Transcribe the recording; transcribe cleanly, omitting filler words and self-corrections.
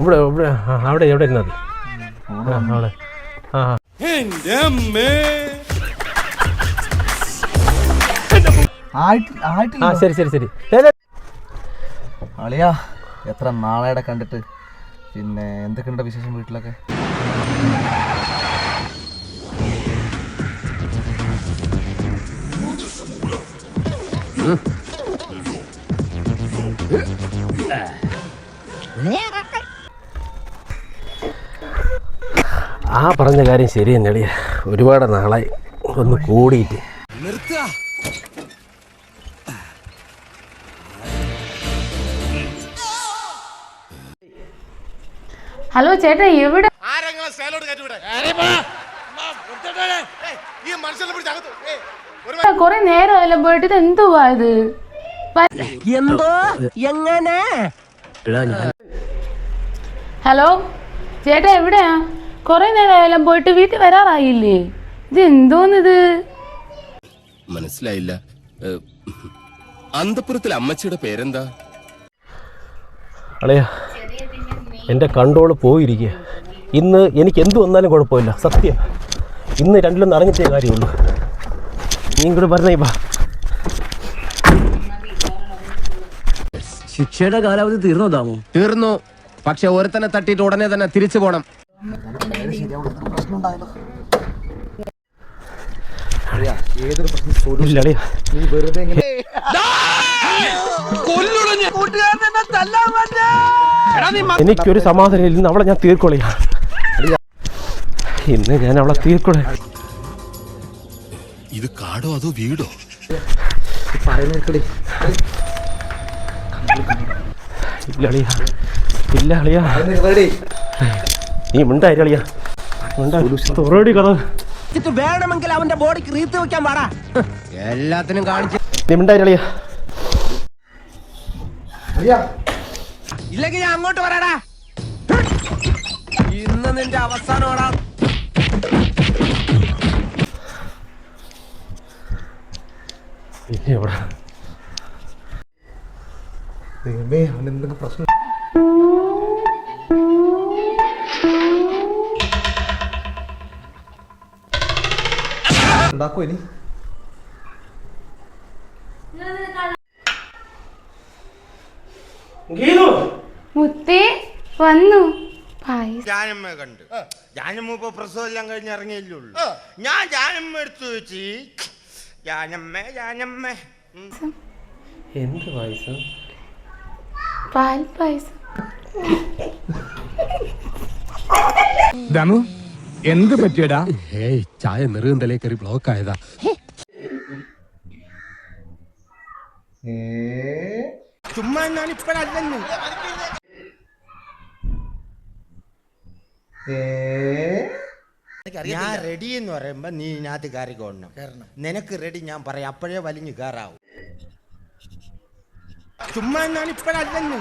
ഇവിടെ ഇവിടെ അവിടെ എവിടെ ഇരുന്നത് അവിടെ ശരി ശരി ശരി അളിയാ എത്ര നാളെയുടെ കണ്ടിട്ട്. പിന്നെ എന്തൊക്കെയുണ്ട് വിശേഷം വീട്ടിലൊക്കെ? ആ പറഞ്ഞ കാര്യം ശരി തന്നെയാ. ഒരുപാട് നാളായി ഒന്ന് കൂടിയിട്ട്. ഹലോ ചേട്ടാ എവിടെ? കൊറേ നേരമല്ലോ പോയിട്ട്. ഇത് എന്തുവാ ഇത്? എങ്ങനെ? ഹലോ ചേട്ടാ എവിടെയാ? കൊറേ നേരമായാലും പോയിട്ട് വീട്ടിൽ വരാറായില്ലേ? ഇത് എന്തോന്നിത്? മനസ്സിലായില്ല. അന്തപുരത്തിലെ അമ്മച്ചിയുടെ പേരെന്താ? അളയാ എൻ്റെ കൺട്രോൾ പോയിരിക്കുക. ഇന്ന് എനിക്ക് എന്ത് വന്നാലും കുഴപ്പമില്ല, സത്യം. ഇന്ന് രണ്ടിലൊന്നും അറിഞ്ഞിട്ടേ കാര്യമുള്ളൂ. നീ ഇങ്ങോട്ട് പറഞ്ഞേ. ശിക്ഷയുടെ കാലാവധി തീർന്നോ താമോ? തീർന്നു. പക്ഷെ ഒരുത്തനെ തട്ടിയിട്ട് ഉടനെ തന്നെ തിരിച്ചു പോണം. ഏതൊരു പ്രശ്നം എനിക്കൊരു സമാധാനം ഇല്ല. അവളെ ഞാൻ തീർക്കൊള്ളിയാ. ഇന്ന് ഞാൻ അവളെ തീർക്കൊള്ളേ. ഇത് കാടോ അതോ വീടോ? ഇല്ല അളിയാ, നീ മിണ്ടായി അളിയാ. കഥ വേണമെങ്കിൽ അവന്റെ ബോഡിക്ക് റീത്ത് വെക്കാൻ പാടാ. എല്ലാത്തിനും കാണിച്ചു. നീ മിണ്ടായി അളിയാ. ഇല്ലെങ്കിൽ ഞാൻ അങ്ങോട്ട് വരാടാ. ഇന്ന് നിന്റെ അവസാനമാടാ. എന്തെങ്കിലും പ്രശ്നം ഉണ്ടാക്കോ ഇനി? മുത്തേ വന്നു. ജാനമ്മ കണ്ട്. ജാനമ്മ ഇപ്പൊ പ്രസവം എല്ലാം കഴിഞ്ഞ് ഇറങ്ങിയല്ലേ ഉള്ളൂ. ഞാൻ ജാനമ്മ എടുത്തു വെച്ച് ജാനമ്മ ജാനമ്മ എന്ത് പായസം? പാൽ പായസം. ദമു എന്ത് പറ്റിയടാ? ഏയ് ചായ നെറുകന്തലേ കയറി ബ്ലോക്ക് ആയതാ. ചുമ്മാ ഞാൻ ഇപ്പഴല്ലെന്ന്. ഞാൻ റെഡി എന്ന് പറയുമ്പോ നീ ഇതിനകത്ത് കയറി കൊള്ളണം. നിനക്ക് റെഡി ഞാൻ പറയാം, അപ്പോഴേ വലിഞ്ഞു കയറാവും. ചുമ്മാ ഞാൻ ഇപ്പഴല്ലെന്ന്.